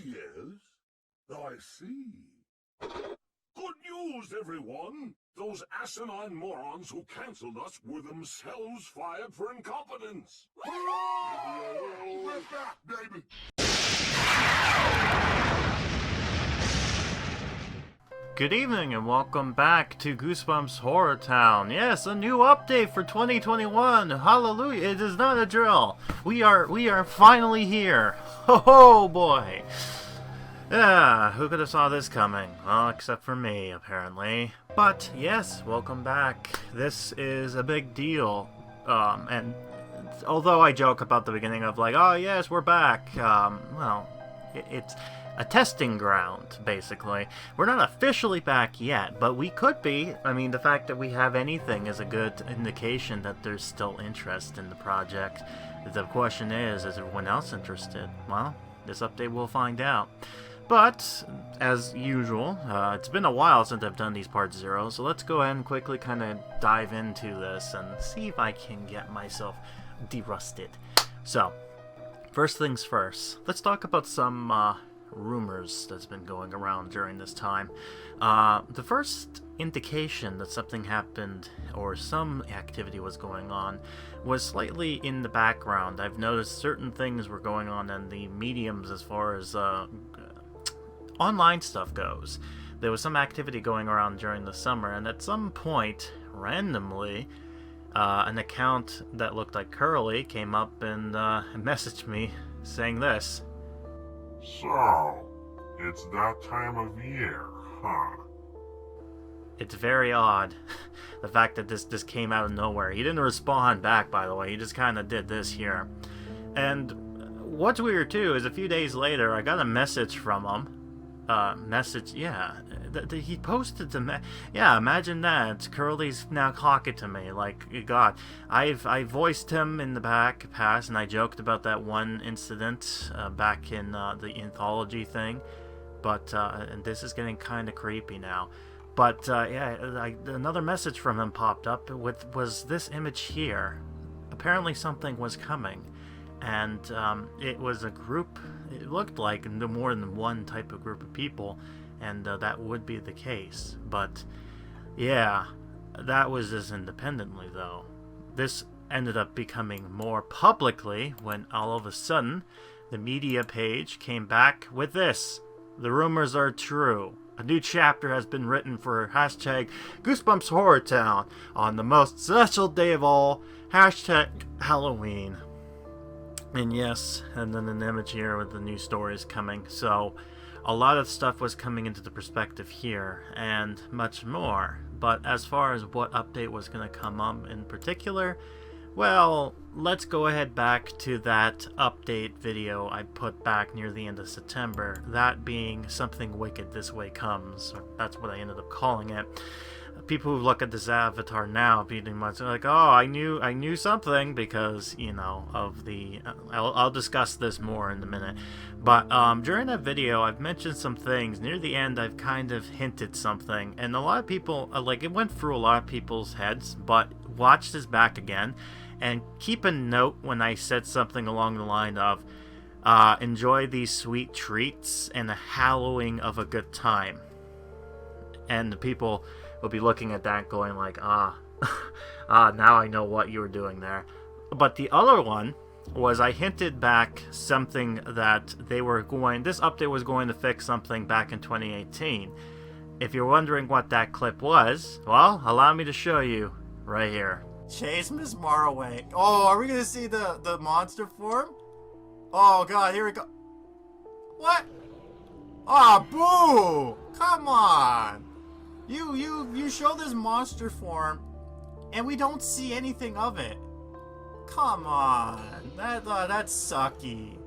Yes, I see. Good news, everyone! Those asinine morons who cancelled us were themselves fired for incompetence! Hooray! We're back, baby! Good evening and welcome back to Goosebumps HorrorTown. Yes, a new update for 2021. Hallelujah! It is not a drill. We are finally here. Oh boy! Yeah, who could have saw this coming? Well, except for me, apparently. But yes, welcome back. This is a big deal. And although I joke about the beginning of like, oh yes, we're back. Well, it's a testing ground, basically. We're not officially back yet, but we could be. I mean, the fact that we have anything is a good indication that there's still interest in the project. The question is everyone else interested? Well, this update will find out. But, as usual, it's been a while since I've done these Part 0, so let's go ahead and quickly kind of dive into this and see if I can get myself derusted. So, first things first, let's talk about some rumors that's been going around during this time. The first indication that something happened or some activity was going on was slightly in the background. I've noticed certain things were going on in the mediums as far as online stuff goes. There was some activity going around during the summer, and at some point, randomly, an account that looked like Curly came up and messaged me saying this. So, it's that time of year, huh? It's very odd, the fact that this came out of nowhere. He didn't respond back, by the way. He just kind of did this here. And what's weird, too, is a few days later, I got a message from him. He posted to yeah, imagine that. Curly's now talking to me. Like, God, I voiced him in the past, and I joked about that one incident back in the anthology thing. But and this is getting kind of creepy now. But another message from him popped up was this image here. Apparently something was coming. And it was a group, it looked like more than one type of group of people, and that would be the case. But, yeah, that was just independently, though. This ended up becoming more publicly when all of a sudden, the media page came back with this. The rumors are true. A new chapter has been written for hashtag Goosebumps HorrorTown on the most special day of all, hashtag Halloween. And yes, and then an image here with the new stories coming. So, a lot of stuff was coming into the perspective here, and much more. But as far as what update was going to come up in particular, well, let's go ahead back to that update video I put back near the end of September. That being Something Wicked This Way Comes. Or that's what I ended up calling it. People who look at this avatar now pretty much are like, oh, I knew something because, you know, of the... I'll discuss this more in a minute. But during that video, I've mentioned some things. Near the end, I've kind of hinted something. And a lot of people, like, it went through a lot of people's heads. But watch this back again. And keep a note when I said something along the line of, enjoy these sweet treats and the hallowing of a good time. And the people will be looking at that going like, now I know what you were doing there. But the other one was I hinted back something that this update was going to fix something back in 2018. If you're wondering what that clip was, well, allow me to show you right here. Chase Miss Mara away. Oh, are we gonna see the monster form? Oh God, here we go. What? Ah, boo! Come on! You show this monster form, and we don't see anything of it. Come on, that's sucky.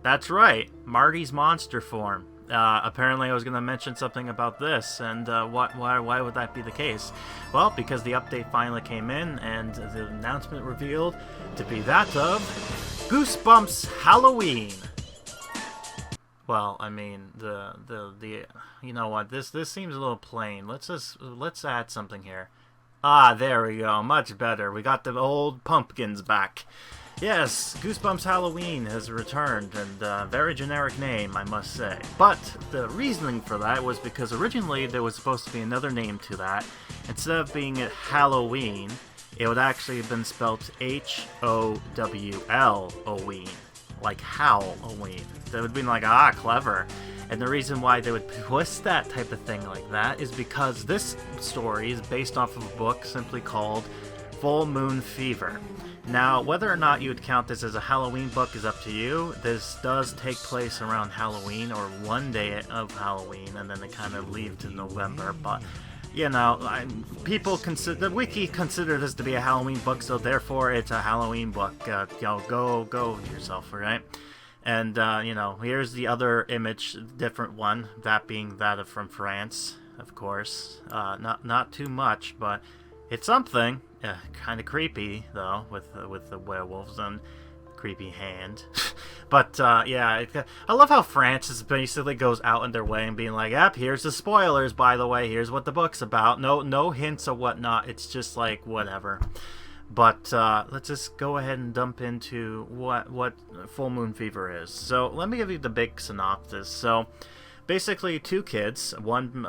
That's right, Marty's monster form. Apparently I was going to mention something about this, and why would that be the case? Well, because the update finally came in, and the announcement revealed to be that of Goosebumps Halloween. Well, I mean, the you know what, this seems a little plain. Let's add something here. Ah, there we go, much better. We got the old pumpkins back. Yes, Goosebumps Halloween has returned, and very generic name, I must say. But the reasoning for that was because originally there was supposed to be another name to that. Instead of being Halloween, it would actually have been spelled H-O-W-L-Oween, like Halloween. That would be like, clever. And the reason why they would twist that type of thing like that is because this story is based off of a book simply called Full Moon Fever. Now, whether or not you would count this as a Halloween book is up to you. This does take place around Halloween, or one day of Halloween, and then they kind of leave to November. But, you know, the wiki consider this to be a Halloween book, so therefore it's a Halloween book. Go yourself, right? And, here's the other image, different one, that being that from France, of course. Not too much, but it's something. Kind of creepy, though, with the werewolves and creepy hand. But, I love how France basically goes out in their way and being like, yep, here's the spoilers, by the way, here's what the book's about. No hints or whatnot, it's just like, whatever. But, let's just go ahead and dump into what Full Moon Fever is. So, let me give you the big synopsis. So, basically, two kids, one,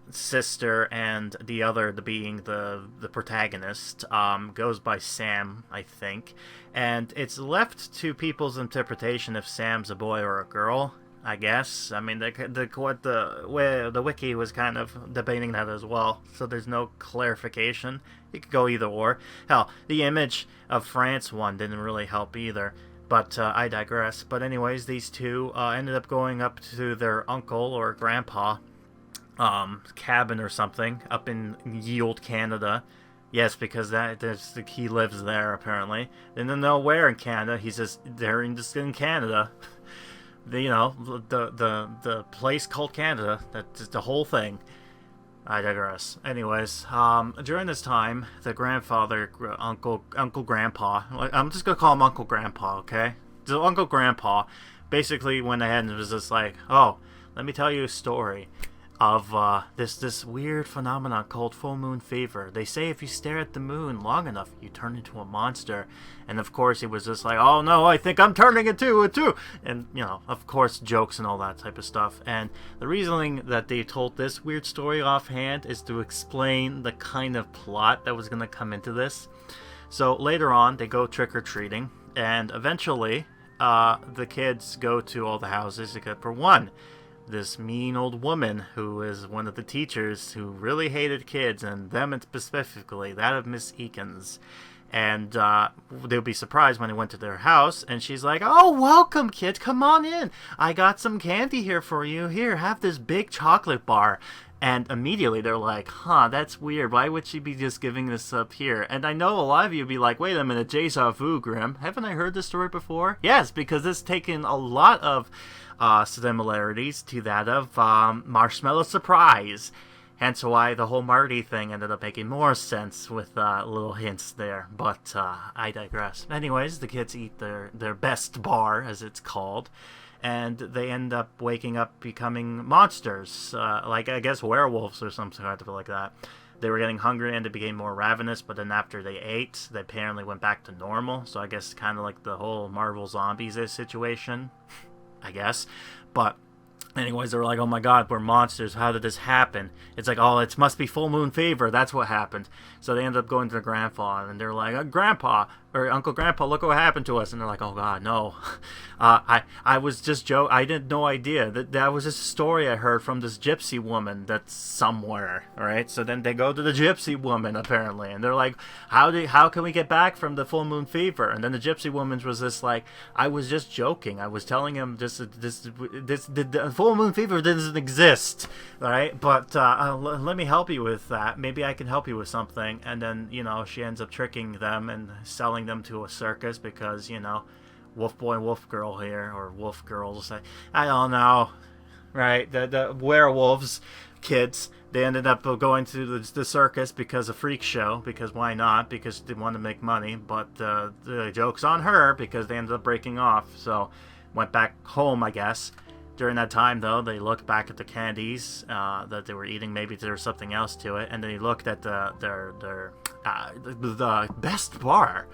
sister, and the other, being the protagonist, goes by Sam, I think, and it's left to people's interpretation if Sam's a boy or a girl, I guess. I mean, the wiki was kind of debating that as well, so there's no clarification. It could go either or. Hell, the image of France one didn't really help either. But I digress. But anyways, these two ended up going up to their uncle or grandpa cabin or something up in ye old Canada. Yes, because he lives there apparently. They didn't know where in Canada. He's just just in Canada. The place called Canada. That's the whole thing. I digress. Anyways, during this time, the grandfather, Uncle Grandpa, I'm just gonna call him Uncle Grandpa, okay? So Uncle Grandpa basically went ahead and was just like, oh, let me tell you a story of this weird phenomenon called full moon fever. They say if you stare at the moon long enough, you turn into a monster. And of course, he was just like, oh no, I think I'm turning into it too. And, of course, jokes and all that type of stuff. And the reasoning that they told this weird story offhand is to explain the kind of plot that was going to come into this. So later on, they go trick-or-treating, and eventually, the kids go to all the houses except for one. This mean old woman who is one of the teachers who really hated kids, and them specifically, that of Mrs.Eakins. And they'll be surprised when they went to their house, and she's like, oh, welcome, kids, come on in. I got some candy here for you. Here, have this big chocolate bar. And immediately they're like, that's weird. Why would she be just giving this up here? And I know a lot of you would be like, wait a minute, déjà vu, Grim. Haven't I heard this story before? Yes, because it's taken a lot of similarities to that of Marshmallow Surprise. Hence why the whole Marty thing ended up making more sense with little hints there. But I digress. Anyways, the kids eat their best bar, as it's called. And they end up waking up becoming monsters. Like, I guess, werewolves or something like that. They were getting hungry and they became more ravenous, but then after they ate, they apparently went back to normal. So I guess kind of like the whole Marvel Zombies situation, I guess. But anyways, they were like, oh my god, we're monsters. How did this happen? It's like, oh, it must be full moon fever. That's what happened. So they ended up going to their grandpa, and they're like, Grandpa, or Uncle Grandpa, look what happened to us. And they're like, oh god, no. I was just joking. I had no idea. That was just a story I heard from this gypsy woman that's somewhere, alright? So then they go to the gypsy woman, apparently, and they're like, how can we get back from the full moon fever? And then the gypsy woman was just like, I was just joking. I was telling him the full moon fever doesn't exist, alright? But let me help you with that. Maybe I can help you with something. And then, she ends up tricking them and selling them to a circus because, wolf boy, wolf girl here, or wolf girls. I don't know, right? The werewolves kids, they ended up going to the circus because of freak show, because why not? Because they want to make money. But the joke's on her because they ended up breaking off. So went back home, I guess. During that time, though, they looked back at the candies that they were eating. Maybe there was something else to it, and then they looked at the best bar,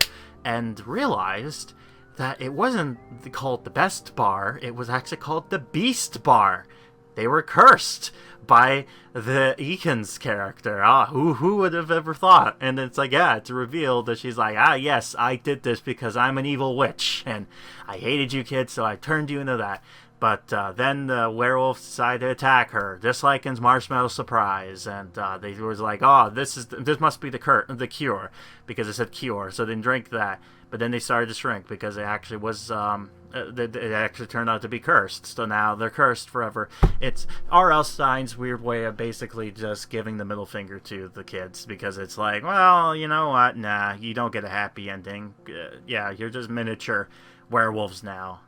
and realized that it wasn't called the Best Bar, it was actually called the Beast Bar. They were cursed by the Eakins character. Who would have ever thought? And it's like, yeah, it's revealed that she's like, yes, I did this because I'm an evil witch, and I hated you kids, so I turned you into that. But then the werewolf decided to attack her, just like in Marshmallow Surprise, and they was like, this must be the cure, because it said cure, so they didn't drink that. But then they started to shrink because it actually was it actually turned out to be cursed. So now they're cursed forever. It's R.L. Stein's weird way of basically just giving the middle finger to the kids, because it's like, well, you know what? Nah, you don't get a happy ending. Yeah, you're just miniature werewolves now.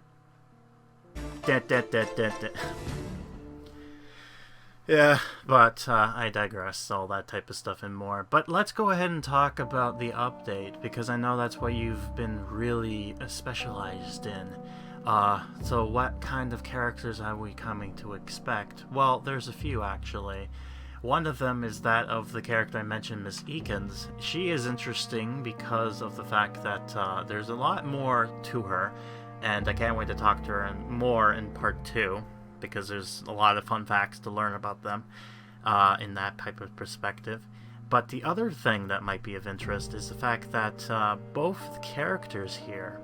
Yeah, but I digress, all that type of stuff and more. But let's go ahead and talk about the update, because I know that's what you've been really specialized in. So what kind of characters are we coming to expect? Well, there's a few, actually. One of them is that of the character I mentioned, Mrs.Eakins. She is interesting because of the fact that there's a lot more to her, and I can't wait to talk to her more in part 2. Because there's a lot of fun facts to learn about them in that type of perspective. But the other thing that might be of interest is the fact that both characters here,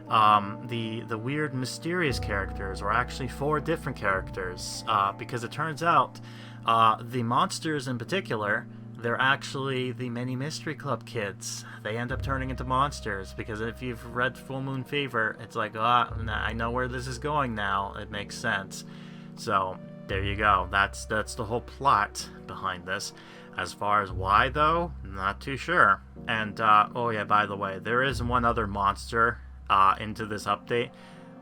the weird mysterious characters, are actually 4 different characters, because it turns out the monsters in particular, they're actually the Mini Mystery Club kids. They end up turning into monsters, because if you've read Full Moon Fever, it's like, I know where this is going now. It makes sense. So, there you go. That's the whole plot behind this. As far as why, though, not too sure. And, oh yeah, by the way, there is one other monster into this update,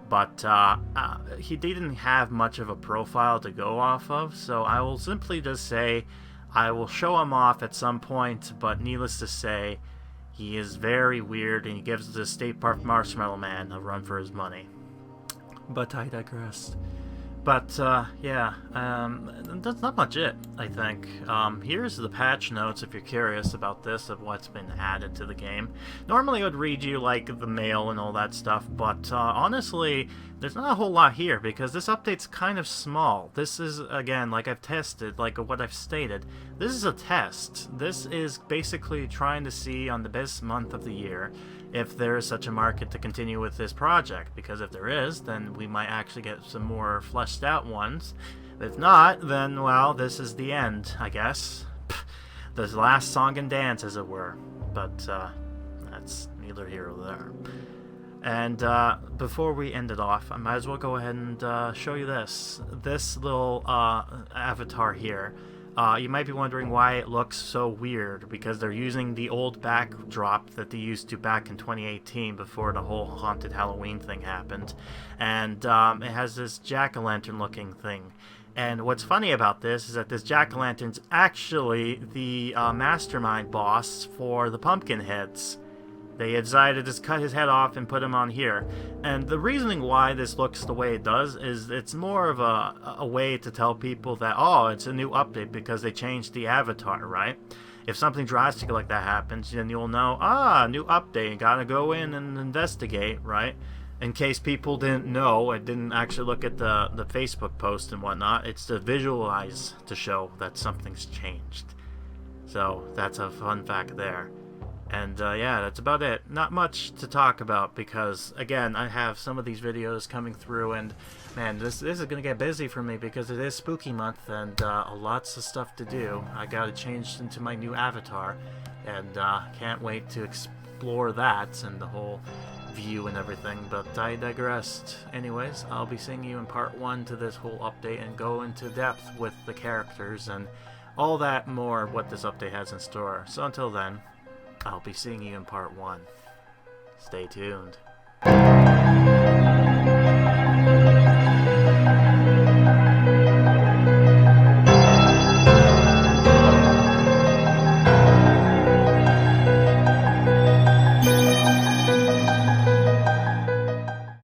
but he didn't have much of a profile to go off of, so I will simply just say I will show him off at some point, but needless to say, he is very weird, and he gives the State Park Marshmallow Man a run for his money. But I digress. But, yeah, that's not much it, I think. Here's the patch notes if you're curious about this, of what's been added to the game. Normally I would read you, like, the mail and all that stuff, but, honestly, there's not a whole lot here, because this update's kind of small. This is, again, like I've tested, like what I've stated, this is a test. This is basically trying to see on the best month of the year if there is such a market to continue with this project, because if there is, then we might actually get some more fleshed out ones. If not, then, well, this is the end, I guess. The last song and dance, as it were. But, that's neither here nor there. And, before we end it off, I might as well go ahead and, show you this. This little, avatar here. You might be wondering why it looks so weird, because they're using the old backdrop that they used to back in 2018 before the whole haunted Halloween thing happened. And it has this jack-o'-lantern looking thing. And what's funny about this is that this jack-o'-lantern's actually the mastermind boss for the Pumpkinheads. They decided to just cut his head off and put him on here. And the reasoning why this looks the way it does is it's more of a way to tell people that, oh, it's a new update because they changed the avatar, right? If something drastic like that happens, then you'll know, new update, gotta go in and investigate, right? In case people didn't know and didn't actually look at the Facebook post and whatnot, it's to visualize to show that something's changed. So that's a fun fact there. And yeah, that's about it. Not much to talk about because, again, I have some of these videos coming through, and man, this is going to get busy for me because it is spooky month and lots of stuff to do. I got to change into my new avatar, and can't wait to explore that and the whole view and everything, but I digressed. Anyways, I'll be seeing you in part 1 to this whole update and go into depth with the characters and all that more what this update has in store. So until then, I'll be seeing you in part 1. Stay tuned.